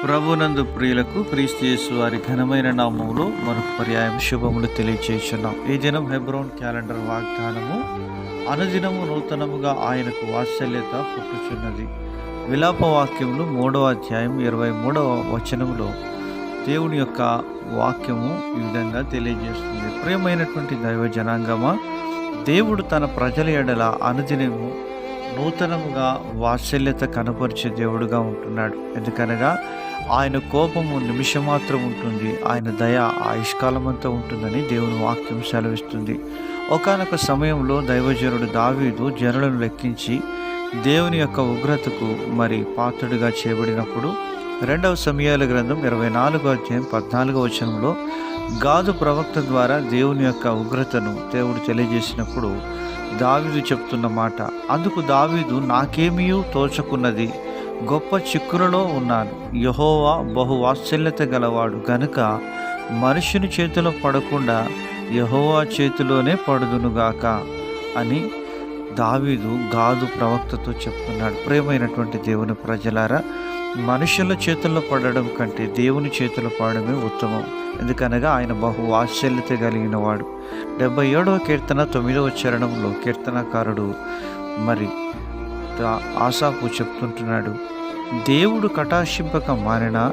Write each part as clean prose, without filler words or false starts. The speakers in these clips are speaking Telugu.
ప్రభునందు ప్రియులకు క్రీస్తు యేసు వారి ఘనమైన నామములో మరొక పర్యాయం శుభములు తెలియచేస్తున్నాం. ఈ దినం హెబ్రోన్ క్యాలెండర్ వాగ్దానము, అనుదినము నూతనముగా ఆయనకు వాత్సల్యత పుట్టుచున్నది. విలాప వాక్యములు 3వ అధ్యాయం 23వ వచనములో దేవుని యొక్క వాక్యము ఈ విధంగా తెలియజేస్తుంది. ప్రియమైనటువంటి దైవ జనాంగమా, దేవుడు తన ప్రజల ఎడల అనుదినము నూతనముగా వాత్సల్యత కనపరిచే దేవుడుగా ఉంటున్నాడు. ఎందుకనగా ఆయన కోపము నిమిషమాత్రం ఉంటుంది, ఆయన దయ ఆయుష్కాలమంతా ఉంటుందని దేవుని వాక్యం సెలవిస్తుంది. ఒకానొక సమయంలో దైవజనుడు దావీదు జనులను లెక్కించి దేవుని యొక్క ఉగ్రతకు పాత్రుడిగా చేయబడినప్పుడు 2వ సమూయేలు గ్రంథం 24వ అధ్యాయం 14వ వచనంలో గాదు ప్రవక్త ద్వారా దేవుని యొక్క ఉగ్రతను దేవుడు తెలియజేసినప్పుడు దావీదు చెప్తున్న మాట, అందుకు దావీదు, నాకేమీ తోచకున్నది, గొప్ప చిక్కులలో ఉన్నాను. యెహోవా బహు వాత్సల్యత గలవాడు గనుక మనుషుని చేతిలో పడకుండా యెహోవా చేతిలోనే పడుదునుగాక అని దావీదు గాదు ప్రవక్తతో చెప్తున్నాడు. ప్రియమైనటువంటి దేవుని ప్రజలారా, మనుషుల చేతుల్లో పడడం కంటే దేవుని చేతిలో పడడమే ఉత్తమం. ఎందుకనగా ఆయన బహు వాత్సల్యత కలిగిన వాడు. 77వ కీర్తన 9వ చరణంలో కీర్తనకారుడు ఆసాపు చెప్తుంటున్నాడు, దేవుడు కటాక్షింపక మానినా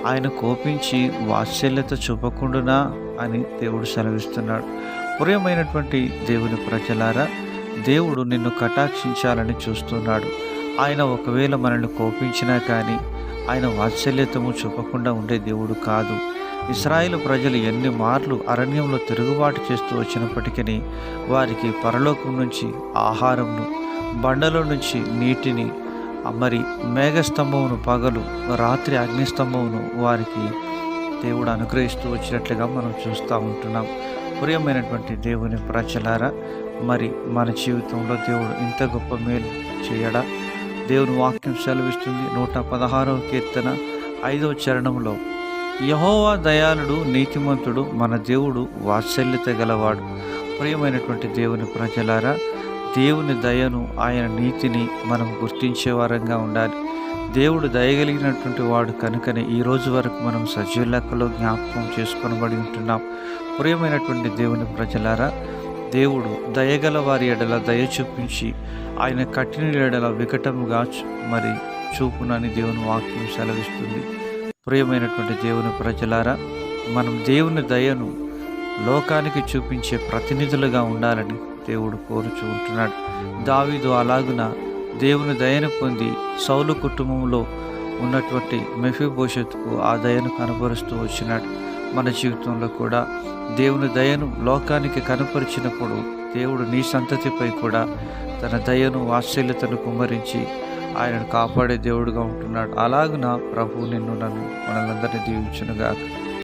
ఆయన కోపించి వాత్సల్యత చూపకుండునా అని దేవుడు సెలవిస్తున్నాడు. ప్రియమైనటువంటి దేవుని ప్రజలారా, దేవుడు నిన్ను కటాక్షించాలని చూస్తున్నాడు. ఆయన ఒకవేళ మనల్ని కోపించినా కానీ ఆయన వాత్సల్యతము చూపకుండా ఉండే దేవుడు కాదు. ఇశ్రాయేలు ప్రజలు ఎన్ని మార్లు అరణ్యంలో తిరుగుబాటు చేస్తూ వచ్చినప్పటికీ వారికి పరలోకం నుంచి ఆహారంను, బండలో నుంచి నీటిని, మేఘస్తంభమును పగలు, రాత్రి అగ్నిస్తంభమును వారికి దేవుడు అనుగ్రహిస్తూ వచ్చినట్లుగా మనం చూస్తూ ఉంటున్నాం. ప్రియమైనటువంటి దేవుని ప్రజలారా, మన జీవితంలో దేవుడు ఇంత గొప్ప మేలు చేయడా? దేవుని వాక్యం సెలవిస్తుంది. 116వ కీర్తన 5వ చరణంలో, యెహోవా దయాళుడు, నీతిమంతుడు, మన దేవుడు వాత్సల్యత గలవాడు. ప్రియమైనటువంటి దేవుని ప్రజలారా, దేవుని దయను, ఆయన నీతిని మనం గుర్తించే వారంగా ఉండాలి. దేవుడు దయగలిగినటువంటి వాడు కనుకనే ఈ రోజు వరకు మనం సజీవ లెక్కలో జ్ఞాపకం చేసుకొనబడి ఉంటున్నాం. ప్రియమైనటువంటి దేవుని ప్రజలారా, దేవుడు దయగల వారి ఎడల దయ చూపించి ఆయన కఠిన ఎడల వికటముగా చూపునని దేవుని వాక్యం సెలవిస్తుంది. ప్రియమైనటువంటి దేవుని ప్రజలారా, మనం దేవుని దయను లోకానికి చూపించే ప్రతినిధులుగా ఉండాలని దేవుడు కోరుచూ ఉంటున్నాడు. దావీదు అలాగున దేవుని దయను పొంది సౌలు కుటుంబంలో ఉన్నటువంటి మెఫీబోషెతుకు ఆ దయను కనబరుస్తూ వచ్చినాడు. మన జీవితంలో కూడా దేవుని దయను లోకానికి కనపరిచినప్పుడు దేవుడు నీ సంతతిపై కూడా తన దయను, వాత్సల్యతను కుమ్మరించి ఆయనను కాపాడే దేవుడుగా ఉంటున్నాడు. అలాగున ప్రభువు నిన్ను, నన్ను, మనలందరినీ దీవించునుగాక.